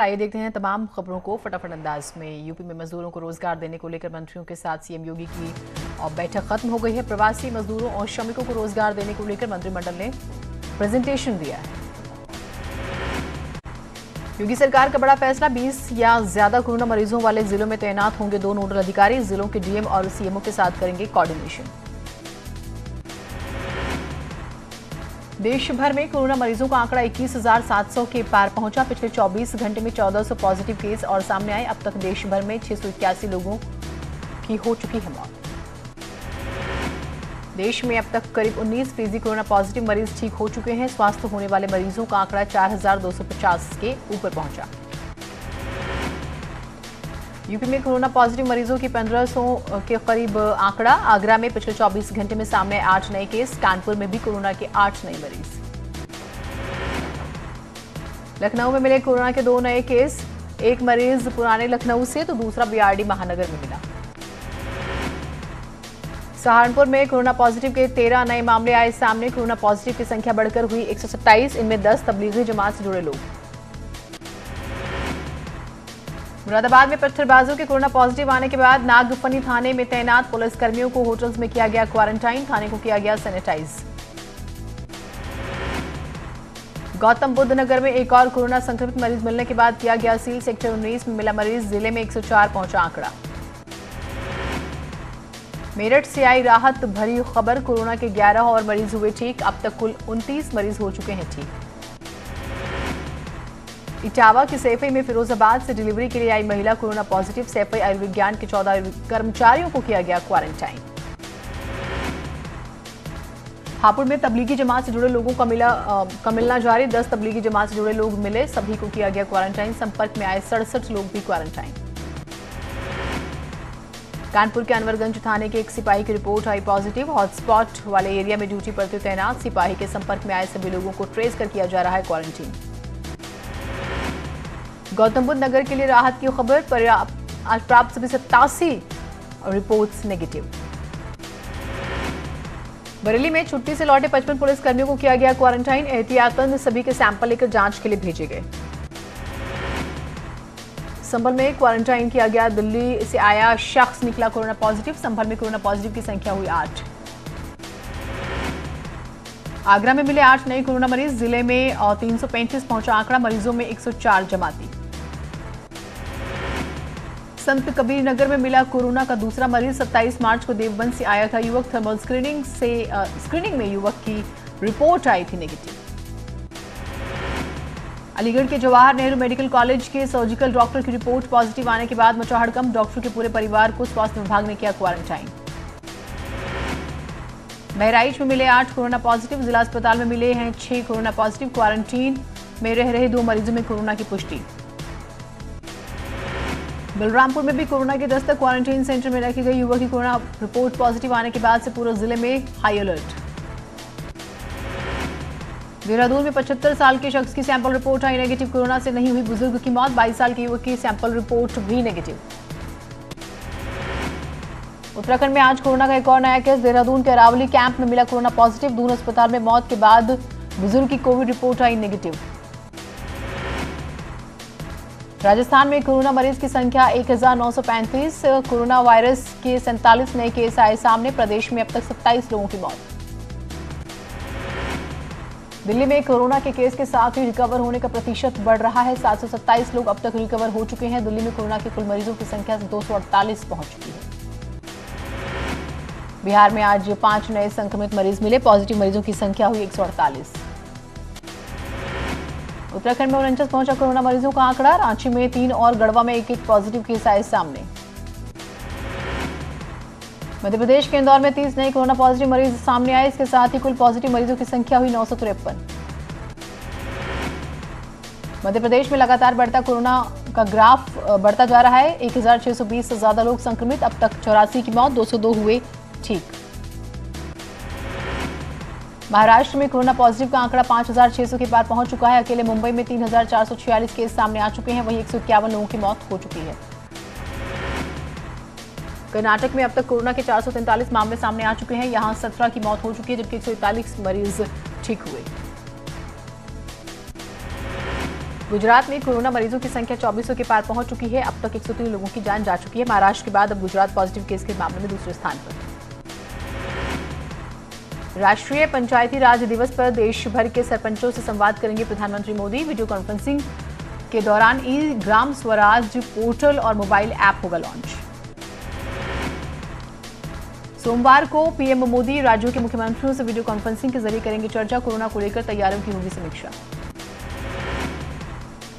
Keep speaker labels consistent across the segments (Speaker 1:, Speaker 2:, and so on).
Speaker 1: आइए देखते हैं तमाम खबरों को फटाफट अंदाज में। यूपी में मजदूरों को रोजगार देने को लेकर मंत्रियों के साथ सीएम योगी की बैठक खत्म हो गई है। प्रवासी मजदूरों और श्रमिकों को रोजगार देने को लेकर मंत्रिमंडल ने प्रेजेंटेशन दिया है। योगी सरकार का बड़ा फैसला, 20 या ज्यादा कोरोना मरीजों वाले जिलों में तैनात होंगे 2 नोडल अधिकारी। जिलों के डीएम और सीएमओ के साथ करेंगे कोऑर्डिनेशन। देश भर में कोरोना मरीजों का आंकड़ा 21,700 के पार पहुंचा। पिछले 24 घंटे में 1400 पॉजिटिव केस और सामने आए। अब तक देश भर में 681 लोगों की हो चुकी है मौत। देश में अब तक करीब 19% कोरोना पॉजिटिव मरीज ठीक हो चुके हैं। स्वस्थ होने वाले मरीजों का आंकड़ा 4,250 के ऊपर पहुंचा। यूपी में कोरोना पॉजिटिव मरीजों की 1500 के करीब आंकड़ा। आगरा में पिछले 24 घंटे में सामने 8 नए केस। कानपुर में भी कोरोना के 8 नए मरीज। लखनऊ में मिले कोरोना के 2 नए केस। एक मरीज पुराने लखनऊ से तो दूसरा बीआरडी महानगर में मिला। सहारनपुर में कोरोना पॉजिटिव के 13 नए मामले आए सामने। कोरोना पॉजिटिव की संख्या बढ़कर हुई 127। इनमें 10 तबलीगी जमात से जुड़े लोग। मुरादाबाद में पत्थरबाजों के कोरोना पॉजिटिव आने के बाद नागफनी थाने में तैनात पुलिसकर्मियों को होटल्स में किया गया क्वारंटाइन। थाने को किया गया सैनिटाइज। गौतम बुद्ध नगर में एक और कोरोना संक्रमित मरीज मिलने के बाद किया गया सील। सेक्टर 19 में मिला मरीज। जिले में 104 पहुंचा आंकड़ा। मेरठ से आई राहत भरी खबर, कोरोना के 11 और मरीज हुए ठीक। अब तक कुल 29 मरीज हो चुके हैं ठीक। इटावा की सैफई में फिरोजाबाद से डिलीवरी के लिए आई महिला कोरोना पॉजिटिव। सैफई आयुर्विज्ञान के 14 कर्मचारियों को किया गया क्वारंटाइन। हापुड़ में तबलीगी जमात से जुड़े लोगों का मिलना जारी। 10 तबलीगी जमात से जुड़े लोग मिले, सभी को किया गया क्वारंटाइन। संपर्क में आए 67 लोग भी क्वारंटाइन। कानपुर के अनवरगंज थाने के एक सिपाही की रिपोर्ट आई पॉजिटिव। हॉटस्पॉट वाले एरिया में ड्यूटी पर तैनात सिपाही के संपर्क में आए सभी लोगों को ट्रेस कर किया जा रहा है क्वारंटीन। गौतम बुद्ध नगर के लिए राहत की खबर, आज प्राप्त सभी 87 रिपोर्ट्स नेगेटिव। बरेली में छुट्टी से लौटे 55 पुलिसकर्मियों को किया गया क्वारंटाइन। एहतियातन सभी के सैंपल लेकर जांच के लिए भेजे गए। संभल में क्वारंटाइन किया गया। दिल्ली से आया शख्स निकला कोरोना पॉजिटिव। संभल में कोरोना पॉजिटिव की संख्या हुई 8। आगरा में मिले 8 नए कोरोना मरीज। जिले में 335 पहुंचा आंकड़ा। मरीजों में 104 जमाती। संत कबीर नगर में मिला कोरोना का दूसरा मरीज। 27 मार्च को देवबंद से आया था युवक। थर्मल स्क्रीनिंग में युवक की रिपोर्ट आई थी नेगेटिव। अलीगढ़ के जवाहर नेहरू मेडिकल कॉलेज के सर्जिकल डॉक्टर की रिपोर्ट पॉजिटिव आने के बाद मचा हड़कंप। डॉक्टर के पूरे परिवार को स्वास्थ्य विभाग ने किया क्वारंटाइन। बहराइच में मिले 8 कोरोना पॉजिटिव। जिला अस्पताल में मिले हैं 6 कोरोना पॉजिटिव। क्वारंटीन में रह रहे 2 मरीजों में कोरोना की पुष्टि। बलरामपुर में भी कोरोना की दस्तक। क्वारंटीन सेंटर में रखे गए युवक की कोरोना रिपोर्ट पॉजिटिव आने के बाद से पूरे जिले में हाई अलर्ट। देहरादून में 75 साल के शख्स की सैंपल रिपोर्ट आई नेगेटिव। कोरोना से नहीं हुई बुजुर्ग की मौत। 22 साल के युवक की सैंपल रिपोर्ट भी नेगेटिव। उत्तराखंड में आज कोरोना का एक और नया केस। देहरादून के अरावली कैंप में मिला कोरोना पॉजिटिव। दून अस्पताल में मौत के बाद बुजुर्ग की कोविड रिपोर्ट आई नेगेटिव। राजस्थान में कोरोना मरीज की संख्या 1935। कोरोना वायरस के 47 नए केस आए सामने। प्रदेश में अब तक 27 लोगों की मौत। दिल्ली में कोरोना के केस के साथ ही रिकवर होने का प्रतिशत बढ़ रहा है। 727 लोग अब तक रिकवर हो चुके हैं। दिल्ली में कोरोना के कुल मरीजों की संख्या 248 पहुंच चुकी है। बिहार में आज 5 नए संक्रमित मरीज मिले। पॉजिटिव मरीजों की संख्या हुई 148। उत्तराखंड में 49 पहुंचा कोरोना मरीजों का आंकड़ा। रांची में 3 और गढ़वा में 1-1 पॉजिटिव केस आए सामने। मध्य प्रदेश के इंदौर में 30 नए कोरोना पॉजिटिव मरीज सामने आए। इसके साथ ही कुल पॉजिटिव मरीजों की संख्या हुई 953। मध्य प्रदेश में लगातार बढ़ता कोरोना का ग्राफ बढ़ता जा रहा है। 1620 से ज्यादा लोग संक्रमित। अब तक 84 की मौत, 202 हुए ठीक। महाराष्ट्र में कोरोना पॉजिटिव का आंकड़ा 5600 के पार पहुंच चुका है। अकेले मुंबई में 3446 केस सामने आ चुके हैं। वहीं 151 लोगों की मौत हो चुकी है। कर्नाटक में अब तक कोरोना के 443 मामले सामने आ चुके हैं। यहां 17 की मौत हो चुकी है, जबकि 141 मरीज ठीक हुए। गुजरात में कोरोना मरीजों की संख्या 2400 के पार पहुंच चुकी है। अब तक 103 लोगों की जान जा चुकी है। महाराष्ट्र के बाद अब गुजरात पॉजिटिव केस के मामले में दूसरे स्थान पर। राष्ट्रीय पंचायती राज दिवस पर देश भर के सरपंचों से संवाद करेंगे प्रधानमंत्री मोदी। वीडियो कॉन्फ्रेंसिंग के दौरान ई ग्राम स्वराज पोर्टल और मोबाइल ऐप होगा लॉन्च। सोमवार को पीएम मोदी राज्यों के मुख्यमंत्रियों से वीडियो कॉन्फ्रेंसिंग के जरिए करेंगे चर्चा। कोरोना को लेकर तैयारियों की होगी समीक्षा।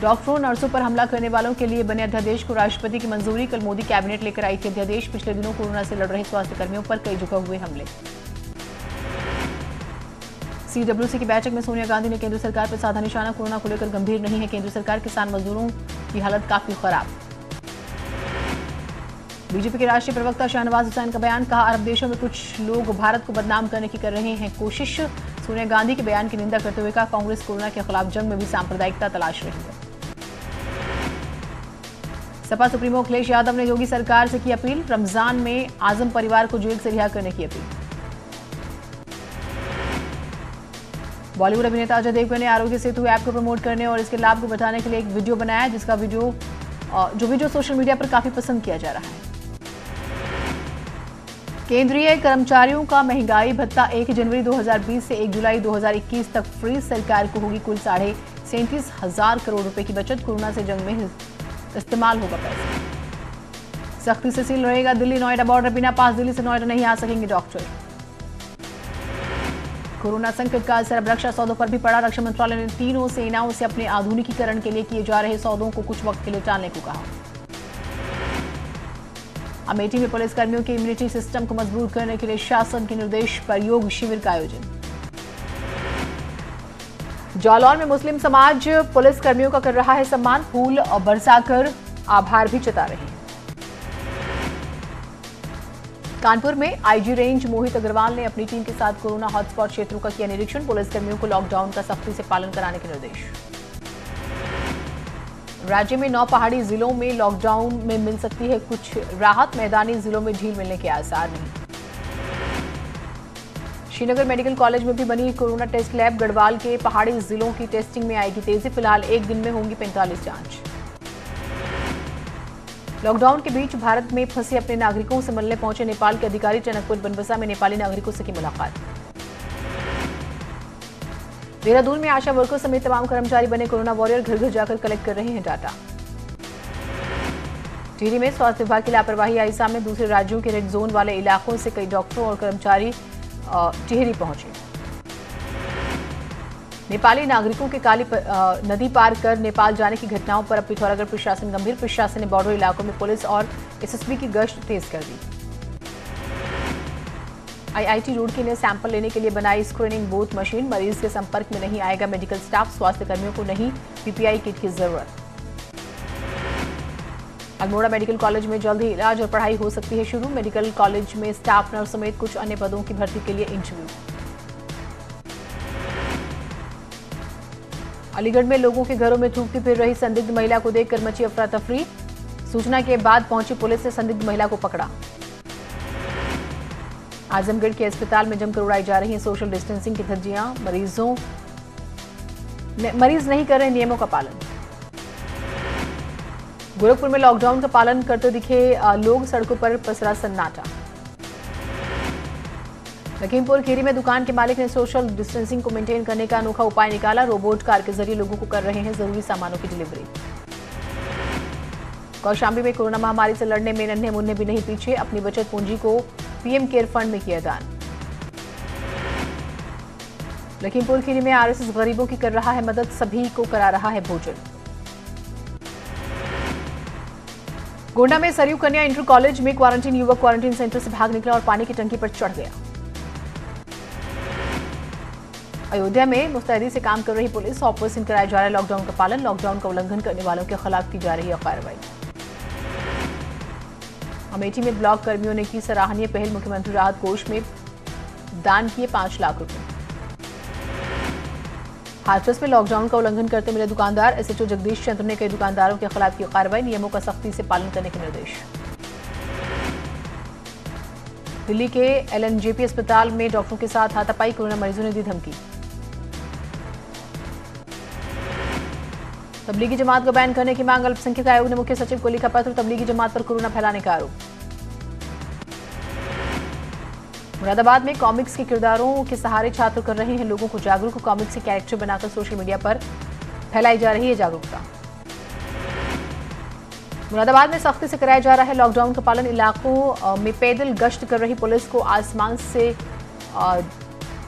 Speaker 1: डॉक्टरों नर्सों पर हमला करने वालों के लिए बने अध्यादेश को राष्ट्रपति की मंजूरी। कल मोदी कैबिनेट लेकर आई थी अध्यादेश। पिछले दिनों कोरोना से लड़ रहे स्वास्थ्य कर्मियों पर कई जगह हुए हमले। सीडब्ल्यूसी की बैठक में सोनिया गांधी ने केंद्र सरकार पर साधा निशाना। कोरोना को लेकर गंभीर नहीं है केंद्र सरकार, किसान मजदूरों की हालत काफी खराब। बीजेपी के राष्ट्रीय प्रवक्ता शाहनवाज हुसैन का बयान, कहा अरब देशों में कुछ लोग भारत को बदनाम करने की कर रहे हैं कोशिश। सोनिया गांधी के बयान की निंदा करते हुए कहा कांग्रेस कोरोना के खिलाफ जंग में भी सांप्रदायिकता तलाश रही है। सपा सुप्रीमो अखिलेश यादव ने योगी सरकार से की अपील। रमजान में आजम परिवार को जेल से रिहा करने की अपील। बॉलीवुड अभिनेता अजय देवगन ने आरोग्य सेतु ऐप को प्रमोट करने और इसके लाभ को बताने के लिए एक वीडियो बनाया, जिसका वीडियो सोशल मीडिया पर काफी पसंद किया जा रहा है। केंद्रीय कर्मचारियों का महंगाई भत्ता 1 जनवरी 2020 से 1 जुलाई 2021 तक फ्री। सरकार को होगी कुल 37,500 करोड़ रुपए की बचत। कोरोना से जंग में इस्तेमाल होगा पैसा। सख्ती से सील रहेगा दिल्ली नोएडा बॉर्डर। बिना पास दिल्ली से नोएडा नहीं आ सकेंगे डॉक्टर। कोरोना संकट का असर अब रक्षा सौदों पर भी पड़ा। रक्षा मंत्रालय ने तीनों सेनाओं से अपने आधुनिकीकरण के लिए किए जा रहे सौदों को कुछ वक्त के लिए टालने को कहा। अमेठी में पुलिस कर्मियों के इम्यूनिटी सिस्टम को मजबूत करने के लिए शासन के निर्देश पर योग शिविर का आयोजन। जालौन में मुस्लिम समाज पुलिस कर्मियों का कर रहा है सम्मान। फूल और बरसाकर आभार भी जता रहे हैं। कानपुर में आईजी रेंज मोहित अग्रवाल ने अपनी टीम के साथ कोरोना हॉटस्पॉट क्षेत्रों का किया निरीक्षण। पुलिस कर्मियों को लॉकडाउन का सख्ती से पालन कराने के निर्देश। राज्य में 9 पहाड़ी जिलों में लॉकडाउन में मिल सकती है कुछ राहत। मैदानी जिलों में ढील मिलने के आसार नहीं। श्रीनगर मेडिकल कॉलेज में भी बनी कोरोना टेस्ट लैब। गढ़वाल के पहाड़ी जिलों की टेस्टिंग में आएगी तेजी। फिलहाल एक दिन में होंगी 45 जांच। लॉकडाउन के बीच भारत में फंसे अपने नागरिकों से मिलने पहुंचे नेपाल के अधिकारी। टनकपुर बनबसा में नेपाली नागरिकों से की मुलाकात। देहरादून में आशा वर्कर समेत तमाम कर्मचारी बने कोरोना वॉरियर। घर घर जाकर कलेक्ट कर रहे हैं डाटा। टिहरी में स्वास्थ्य विभाग की लापरवाही आई सामने। दूसरे राज्यों के रेड जोन वाले इलाकों से कई डॉक्टरों और कर्मचारी टिहरी पहुंचे। नेपाली नागरिकों के काली नदी पार कर नेपाल जाने की घटनाओं पर अब पिथौरागढ़ प्रशासन गंभीर। प्रशासन ने बॉर्डर इलाकों में पुलिस और एसएसबी की गश्त तेज कर दी। आईआईटी रुड़की ने सैंपल लेने के लिए बनाई स्क्रीनिंग बूथ मशीन। मरीज के संपर्क में नहीं आएगा मेडिकल स्टाफ। स्वास्थ्य कर्मियों को नहीं पीपीआई किट की जरूरत। अल्मोड़ा मेडिकल कॉलेज में जल्द ही इलाज और पढ़ाई हो सकती है शुरू। मेडिकल कॉलेज में स्टाफ नर्स समेत कुछ अन्य पदों की भर्ती के लिए इंटरव्यू। अलीगढ़ में लोगों के घरों में थूकती फिर रही संदिग्ध महिला को देखकर मची अफरा तफरी। सूचना के बाद पहुंची पुलिस ने संदिग्ध महिला को पकड़ा। आजमगढ़ के अस्पताल में जमकर उड़ाई जा रही है सोशल डिस्टेंसिंग की धज्जियां। मरीज नहीं कर रहे नियमों का पालन। गोरखपुर में लॉकडाउन का पालन करते दिखे लोग। सड़कों पर पसरा सन्नाटा। लखीमपुर खीरी में दुकान के मालिक ने सोशल डिस्टेंसिंग को मेंटेन करने का अनोखा उपाय निकाला। रोबोट कार के जरिए लोगों को कर रहे हैं जरूरी सामानों की डिलीवरी। कौशाम्बी में कोरोना महामारी से लड़ने में नन्हे मुन्ने भी नहीं पीछे। अपनी बचत पूंजी को पीएम केयर फंड में किया दान। लखीमपुर खीरी में आरएसएस गरीबों की कर रहा है मदद। सभी को करा रहा है भोजन। गोंडा में सरयू कन्या इंटर कॉलेज में क्वारंटीन युवक क्वारंटीन सेंटर से भाग निकला और पानी की टंकी पर चढ़ गया। अयोध्या में मुस्तैदी से काम कर रही पुलिस। ऑपरेशन कराया जा रहा है लॉकडाउन का पालन। लॉकडाउन का उल्लंघन करने वालों के खिलाफ की जा रही है कार्रवाई। अमेठी में ब्लॉक कर्मियों ने की सराहनीय पहल। मुख्यमंत्री राहत कोष में दान किए 5 लाख रुपए। हाथरस में लॉकडाउन का उल्लंघन करते मिले दुकानदार। एसएचओ जगदीश चंद्र ने कई दुकानदारों के खिलाफ की कार्रवाई। नियमों का सख्ती से पालन करने के निर्देश। दिल्ली के एलएनजेपी अस्पताल में डॉक्टरों के साथ हाथापाई। कोरोना मरीजों ने दी धमकी। तबलीगी जमात को बैन करने की मांग, अल्पसंख्यक आयोग ने मुख्य सचिव को लिखा पत्र, तबलीगी जमात पर कोरोना फैलाने का आरोप। मुरादाबाद में कॉमिक्स के किरदारों के सहारे छात्र कर रहे हैं लोगों को जागरूक, कॉमिक्स के कैरेक्टर बनाकर सोशल मीडिया पर फैलाई जा रही है जागरूकता। मुरादाबाद में सख्ती से कराया जा रहा है लॉकडाउन का पालन, इलाकों में पैदल गश्त कर रही पुलिस को आसमान से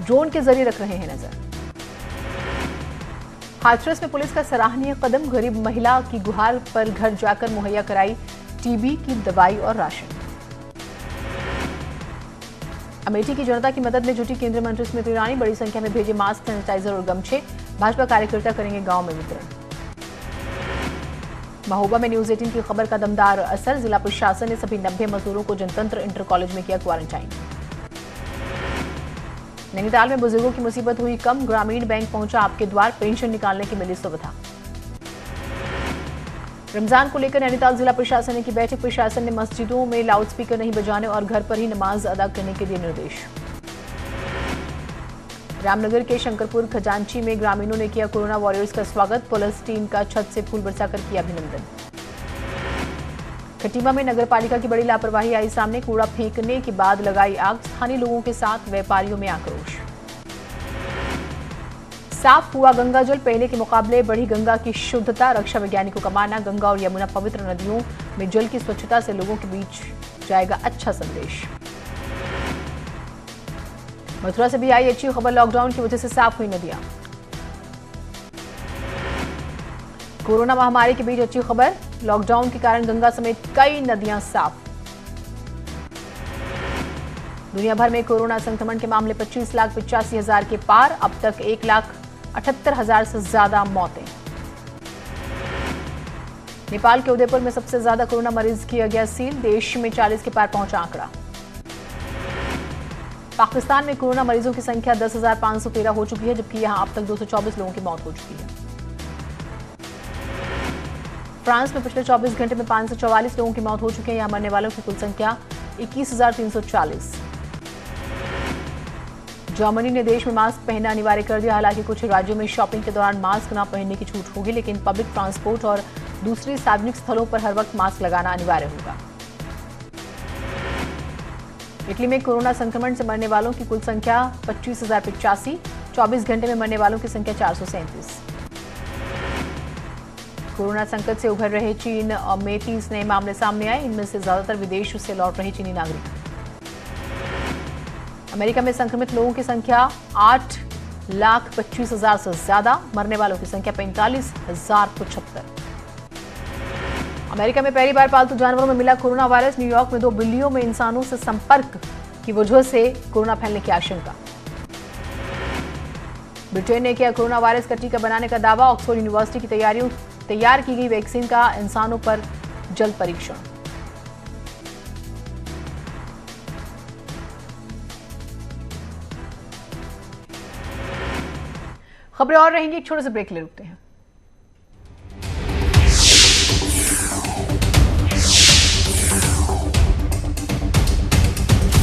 Speaker 1: ड्रोन के जरिए रख रहे हैं नजर। हाथरस में पुलिस का सराहनीय कदम, गरीब महिला की गुहार पर घर जाकर मुहैया कराई टीबी की दवाई और राशन। अमेठी की जनता की मदद में जुटी केंद्रीय मंत्री स्मृति ईरानी, बड़ी संख्या में भेजे मास्क, सैनिटाइजर और गमछे, भाजपा कार्यकर्ता करेंगे गांव में वितरण। महोबा में न्यूज 18 की खबर का दमदार असर, जिला प्रशासन ने सभी 90 मजदूरों को जनतंत्र इंटर कॉलेज में किया क्वारंटाइन। नैनीताल में बुजुर्गों की मुसीबत हुई कम, ग्रामीण बैंक पहुंचा आपके द्वार, पेंशन निकालने की मिली सुविधा। रमजान को लेकर नैनीताल जिला प्रशासन ने की बैठक, प्रशासन ने मस्जिदों में लाउडस्पीकर नहीं बजाने और घर पर ही नमाज अदा करने के दिए निर्देश। रामनगर के शंकरपुर खजांची में ग्रामीणों ने किया कोरोना वॉरियर्स का स्वागत, पुलिस टीम का छत से फूल बरसाकर किया अभिनंदन। खटीमा में नगर पालिका की बड़ी लापरवाही आई सामने, कूड़ा फेंकने के बाद लगाई आग, स्थानीय लोगों के साथ व्यापारियों में आक्रोश। साफ हुआ गंगा जल, पहले के मुकाबले बढ़ी गंगा की शुद्धता, रक्षा वैज्ञानिकों का मानना, गंगा और यमुना पवित्र नदियों में जल की स्वच्छता से लोगों के बीच जाएगा अच्छा संदेश। मथुरा से भी आई अच्छी खबर, लॉकडाउन की वजह से साफ हुई नदियां। कोरोना महामारी के बीच अच्छी खबर, लॉकडाउन के कारण गंगा समेत कई नदियां साफ। दुनिया भर में कोरोना संक्रमण के मामले 25,85,000 के पार, अब तक 1,78,000 से ज्यादा मौतें। नेपाल के उदयपुर में सबसे ज्यादा कोरोना मरीज किया गया सील, देश में 40 के पार पहुंचा आंकड़ा। पाकिस्तान में कोरोना मरीजों की संख्या 10,513 हो चुकी है, जबकि यहां अब तक 224 लोगों की मौत हो चुकी है। फ्रांस में पिछले 24 घंटे में 544 लोगों की मौत हो चुकी है, यहां मरने वालों की कुल संख्या 21,340। जर्मनी ने देश में मास्क पहनना अनिवार्य कर दिया, हालांकि कुछ राज्यों में शॉपिंग के दौरान मास्क न पहनने की छूट होगी, लेकिन पब्लिक ट्रांसपोर्ट और दूसरी सार्वजनिक स्थलों पर हर वक्त मास्क लगाना अनिवार्य होगा। इटली में कोरोना संक्रमण से मरने वालों की कुल संख्या 25,085, 24 घंटे में मरने वालों की संख्या 437। कोरोना संकट से उभर रहे चीन में 30 नए मामले सामने आए, इनमें से ज्यादातर विदेश से लौट रहे चीनी नागरिक। अमेरिका में संक्रमित लोगों की संख्या 8,25,000 से ज्यादा, मरने वालों की संख्या 45,075। अमेरिका में पहली बार पालतू जानवरों में मिला कोरोना वायरस, न्यूयॉर्क में 2 बिल्लियों में इंसानों से संपर्क की वजह से कोरोना फैलने की आशंका। ब्रिटेन ने किया कोरोना वायरस का टीका बनाने का दावा, ऑक्सफोर्ड यूनिवर्सिटी की तैयार की गई वैक्सीन का इंसानों पर जल्द परीक्षण। खबरें और रहेंगी, एक छोटे से ब्रेक ले रुकते हैं।